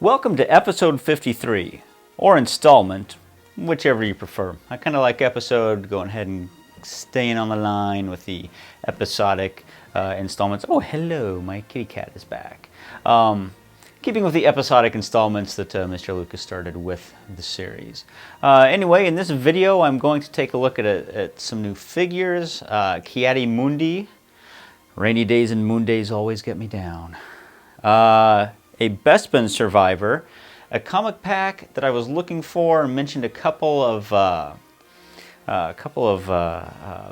Welcome to episode 53, or installment, whichever you prefer. I kind of like episode, going ahead and staying on the line with the episodic installments. Oh, hello, my kitty cat is back. Keeping with the episodic installments that Mr. Lucas started with the series. Anyway, in this video, I'm going to take a look at some new figures. Ki-Adi-Mundi. Rainy days and moon days always get me down. A Bespin Survivor, a comic pack that I was looking for and mentioned a couple of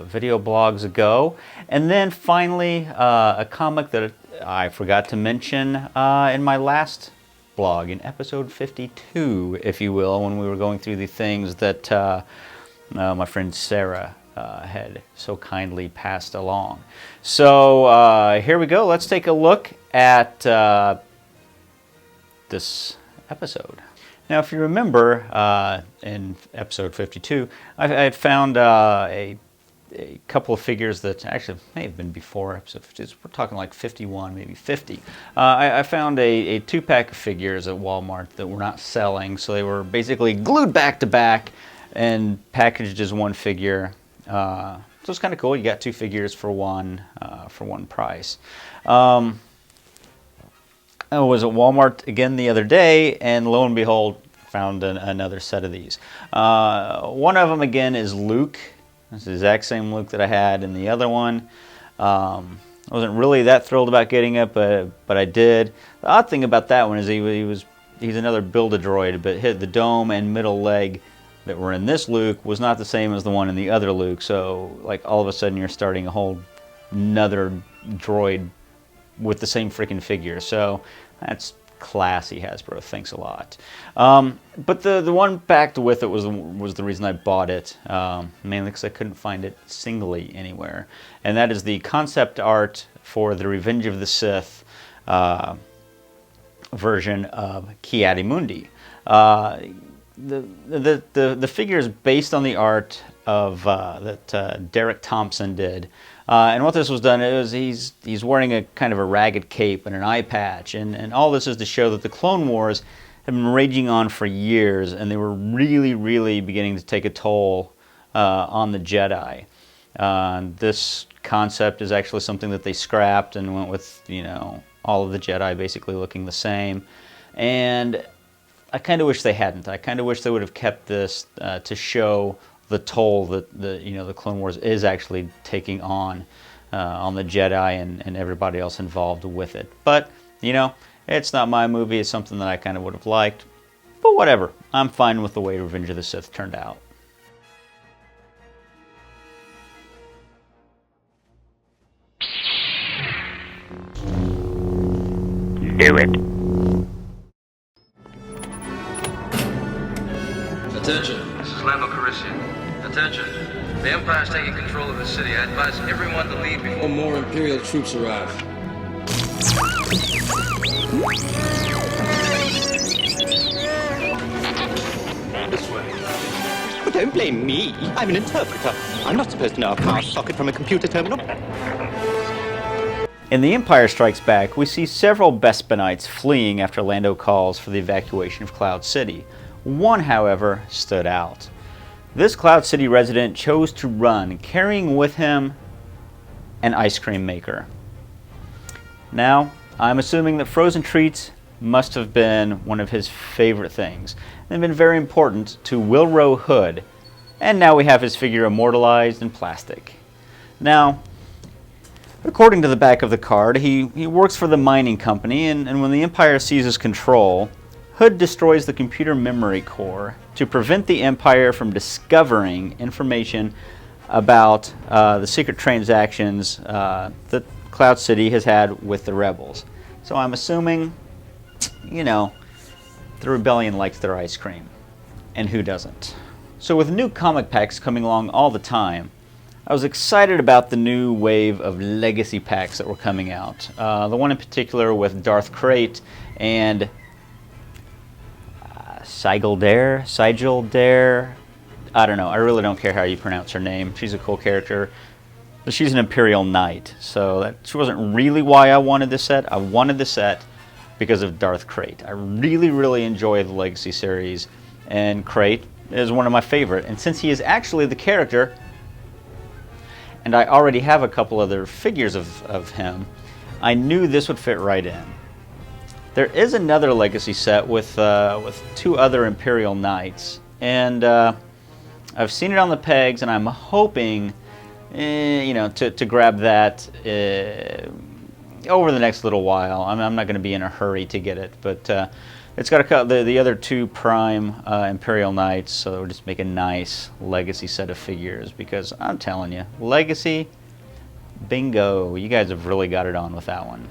video blogs ago, and then finally a comic that I forgot to mention in my last blog, in episode 52, if you will, when we were going through the things that my friend Sarah had so kindly passed along. So here we go. Let's take a look at this episode. Now, if you remember, in episode 52, I had found a couple of figures that actually may have been before episode 50. We're talking like 51, maybe 50. I found a two-pack of figures at Walmart that were not selling, so they were basically glued back to back and packaged as one figure. So it's kind of cool. You got two figures for one price. I was at Walmart again the other day, and lo and behold, found another set of these. One of them, again, is Luke. It's the exact same Luke that I had in the other one. I wasn't really that thrilled about getting it, but I did. The odd thing about that one is he's another Build-A-Droid, but the dome and middle leg that were in this Luke was not the same as the one in the other Luke. So, like, all of a sudden you're starting a whole another droid with the same freaking figure. So that's classy, Hasbro. Thanks a lot. But the one packed with it was the reason I bought it, mainly because I couldn't find it singly anywhere. And that is the concept art for the Revenge of the Sith version of Ki-Adi-Mundi. The figure is based on the art of that Derek Thompson did. And what this was done is he's wearing a kind of a ragged cape and an eye patch, and all this is to show that the Clone Wars have been raging on for years, and they were really, really beginning to take a toll on the Jedi. This concept is actually something that they scrapped and went with, all of the Jedi basically looking the same. And I kind of wish they hadn't. I kind of wish they would have kept this to show the toll that the Clone Wars is actually taking on the Jedi and everybody else involved with it. But it's not my movie. It's something that I kind of would have liked. But whatever. I'm fine with the way Revenge of the Sith turned out. Do it. Attention, this is Lando Calrissian. Attention, the Empire is taking control of the city. I advise everyone to leave before more Imperial troops arrive. This way. But don't blame me. I'm an interpreter. I'm not supposed to know a power socket from a computer terminal. In The Empire Strikes Back, we see several Bespinites fleeing after Lando calls for the evacuation of Cloud City. One, however, stood out. This Cloud City resident chose to run, carrying with him an ice cream maker. Now, I'm assuming that frozen treats must have been one of his favorite things. They've been very important to Wilro Hood, and now we have his figure immortalized in plastic. Now, according to the back of the card, he works for the mining company, and when the Empire seizes control, Hood destroys the computer memory core to prevent the Empire from discovering information about the secret transactions that Cloud City has had with the rebels. So I'm assuming, the rebellion likes their ice cream. And who doesn't? So with new comic packs coming along all the time, I was excited about the new wave of legacy packs that were coming out. The one in particular with Darth Krayt and Sigil Dare, I don't know. I really don't care how you pronounce her name. She's a cool character. But she's an Imperial Knight, so that wasn't really why I wanted this set. I wanted the set because of Darth Krayt. I really, really enjoy the Legacy series, and Krayt is one of my favorite. And since he is actually the character, and I already have a couple other figures of him, I knew this would fit right in. There is another Legacy set with 2 other Imperial Knights, and I've seen it on the pegs, and I'm hoping, to grab that over the next little while. I'm not going to be in a hurry to get it, but it's got the other 2 prime Imperial Knights, so it would just make a nice Legacy set of figures, because I'm telling you, Legacy, bingo, you guys have really got it on with that one.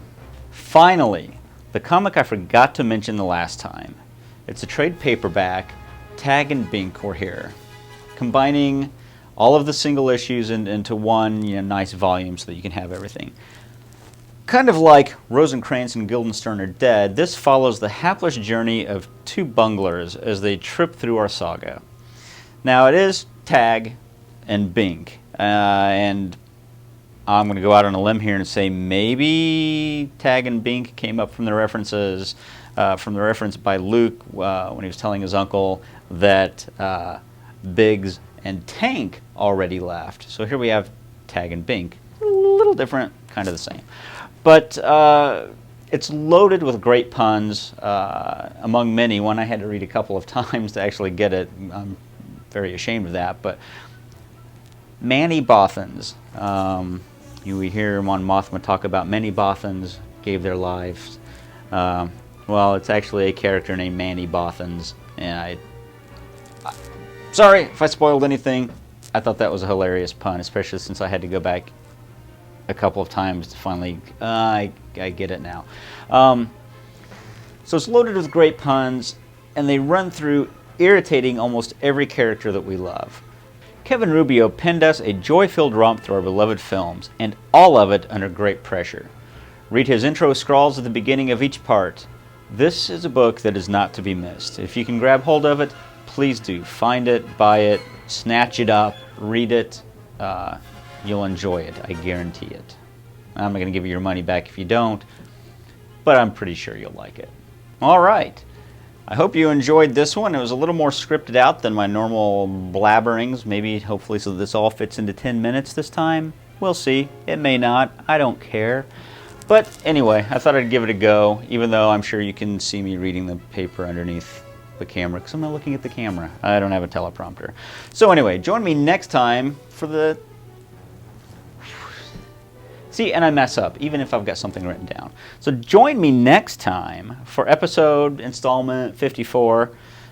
Finally, the comic I forgot to mention the last time. It's a trade paperback. Tag and Bink were here, combining all of the single issues into one nice volume so that you can have everything. Kind of like Rosencrantz and Guildenstern Are Dead, this follows the hapless journey of 2 bunglers as they trip through our saga. Now, it is Tag and Bink, and I'm going to go out on a limb here and say maybe Tag and Bink came up from the references, from the reference by Luke when he was telling his uncle that Biggs and Tank already left. So here we have Tag and Bink, a little different, kind of the same. But it's loaded with great puns, among many. One I had to read a couple of times to actually get it. I'm very ashamed of that. But Manny Bothans. You hear Mon Mothma talk about many Bothans gave their lives. Well, it's actually a character named Manny Bothans. And sorry if I spoiled anything. I thought that was a hilarious pun, especially since I had to go back a couple of times to finally, I get it now. So it's loaded with great puns, and they run through irritating almost every character that we love. Kevin Rubio penned us a joy-filled romp through our beloved films, and all of it under great pressure. Read his intro scrawls at the beginning of each part. This is a book that is not to be missed. If you can grab hold of it, please do. Find it, buy it, snatch it up, read it. You'll enjoy it, I guarantee it. I'm not going to give you your money back if you don't, but I'm pretty sure you'll like it. All right. I hope you enjoyed this one. It was a little more scripted out than my normal blabberings, maybe, hopefully, so this all fits into 10 minutes this time. We'll see. It may not. I don't care. But anyway, I thought I'd give it a go, even though I'm sure you can see me reading the paper underneath the camera, because I'm not looking at the camera. I don't have a teleprompter. So anyway, join me next time for the... See, and I mess up, even if I've got something written down. So join me next time for episode installment 54,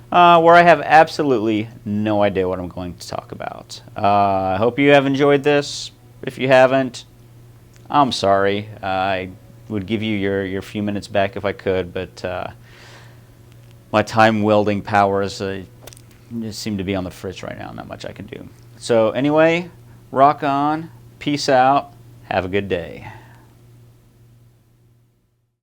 where I have absolutely no idea what I'm going to talk about. I hope you have enjoyed this. If you haven't, I'm sorry. I would give you your few minutes back if I could, but my time-wielding powers just seem to be on the fritz right now. Not much I can do. So anyway, rock on. Peace out. Have a good day.